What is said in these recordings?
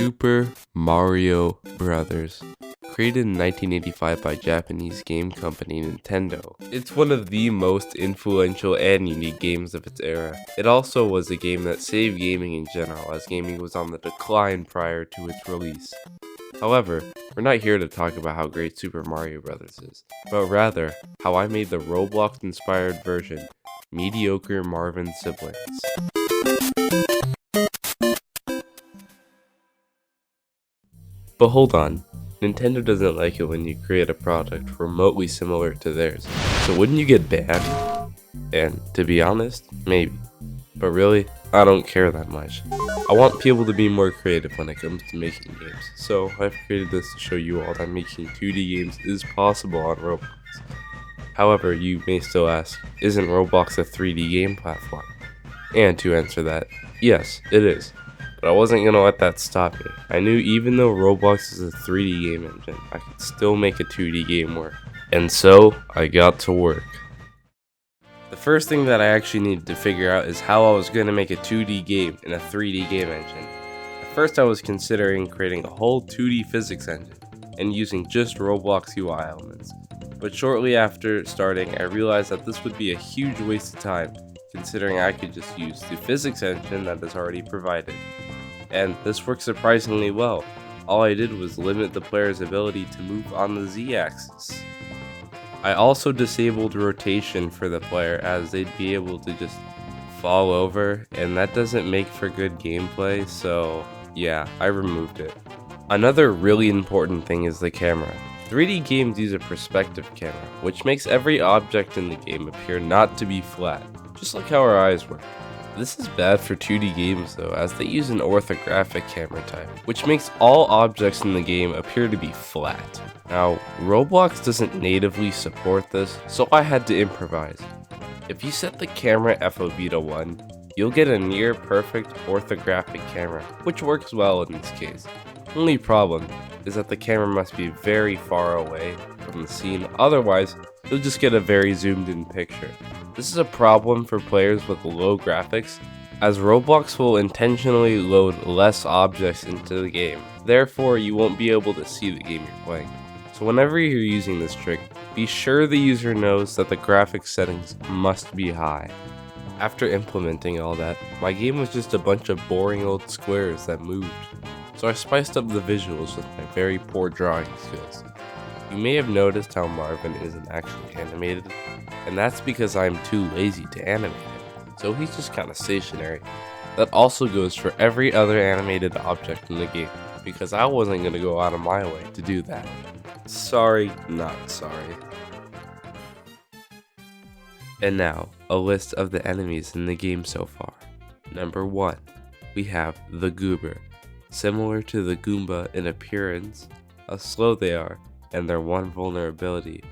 Super Mario Bros. Created in 1985 by Japanese game company Nintendo. It's one of the most influential and unique games of its era. It also was a game that saved gaming in general, as gaming was on the decline prior to its release. However, we're not here to talk about how great Super Mario Bros. Is, but rather, how I made the Roblox-inspired version, Mediocre Marvin Siblings. But hold on, Nintendo doesn't like it when you create a product remotely similar to theirs, so wouldn't you get banned? And to be honest, maybe. But really, I don't care that much. I want people to be more creative when it comes to making games, so I've created this to show you all that making 2D games is possible on Roblox. However, you may still ask, isn't Roblox a 3D game platform? And to answer that, yes, it is. But I wasn't going to let that stop me. I knew even though Roblox is a 3D game engine, I could still make a 2D game work. And so, I got to work. The first thing that I actually needed to figure out is how I was going to make a 2D game in a 3D game engine. At first I was considering creating a whole 2D physics engine and using just Roblox UI elements. But shortly after starting, I realized that this would be a huge waste of time, considering I could just use the physics engine that is already provided. And this worked surprisingly well. All I did was limit the player's ability to move on the Z-axis. I also disabled rotation for the player, as they'd be able to just fall over, and that doesn't make for good gameplay, so yeah, I removed it. Another really important thing is the camera. 3D games use a perspective camera, which makes every object in the game appear not to be flat, just like how our eyes work. This is bad for 2D games though, as they use an orthographic camera type, which makes all objects in the game appear to be flat. Now, Roblox doesn't natively support this, so I had to improvise. If you set the camera FOV to 1, you'll get a near perfect orthographic camera, which works well in this case. Only problem is that the camera must be very far away from the scene, otherwise you'll just get a very zoomed in picture. This is a problem for players with low graphics, as Roblox will intentionally load less objects into the game. Therefore, you won't be able to see the game you're playing. So whenever you're using this trick, be sure the user knows that the graphics settings must be high. After implementing all that, my game was just a bunch of boring old squares that moved. So I spiced up the visuals with my very poor drawing skills. You may have noticed how Marvin isn't actually animated, and that's because I'm too lazy to animate him, so he's just kinda stationary. That also goes for every other animated object in the game, because I wasn't gonna go out of my way to do that. Sorry, not sorry. And now, a list of the enemies in the game so far. Number 1, we have the Goober. Similar to the Goomba in appearance, how slow they are, and their one vulnerability,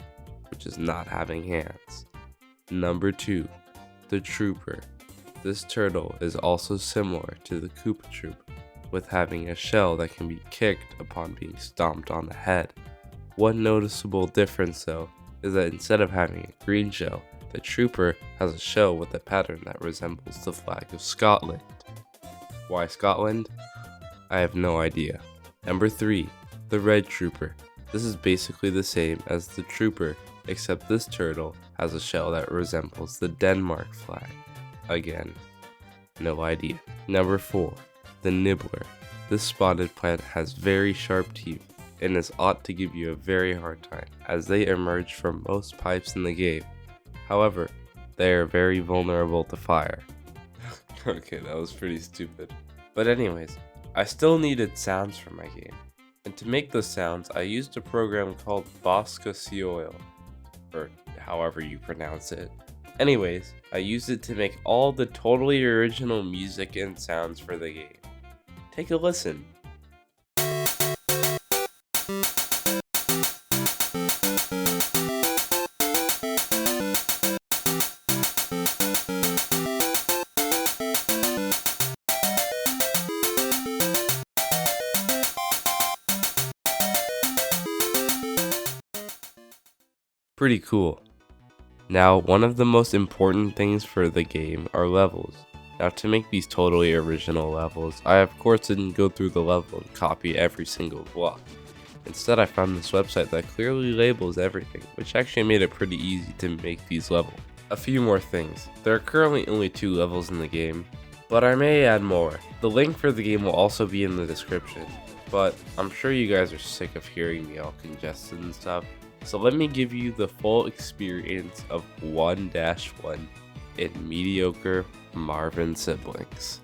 which is not having hands. Number 2, the Trooper. This turtle is also similar to the Koopa Troop, with having a shell that can be kicked upon being stomped on the head. One noticeable difference though, is that instead of having a green shell, the Trooper has a shell with a pattern that resembles the flag of Scotland. Why Scotland? I have no idea. Number 3, the Red Trooper. This is basically the same as the Trooper, except this turtle has a shell that resembles the Denmark flag. Again, no idea. Number 4, the Nibbler. This spotted plant has very sharp teeth and is ought to give you a very hard time, as they emerge from most pipes in the game. However, they are very vulnerable to fire. Okay, that was pretty stupid. But anyways, I still needed sounds for my game. And to make those sounds, I used a program called Boscasioil, or however you pronounce it. Anyways, I used it to make all the totally original music and sounds for the game. Take a listen. Pretty cool. Now, one of the most important things for the game are levels. Now, to make these totally original levels, I of course didn't go through the level and copy every single block. Instead, I found this website that clearly labels everything, which actually made it pretty easy to make these levels. A few more things. There are currently only 2 levels in the game, but I may add more. The link for the game will also be in the description, but I'm sure you guys are sick of hearing me all congested and stuff, so let me give you the full experience of 1-1 in Mediocre Marvin Siblings.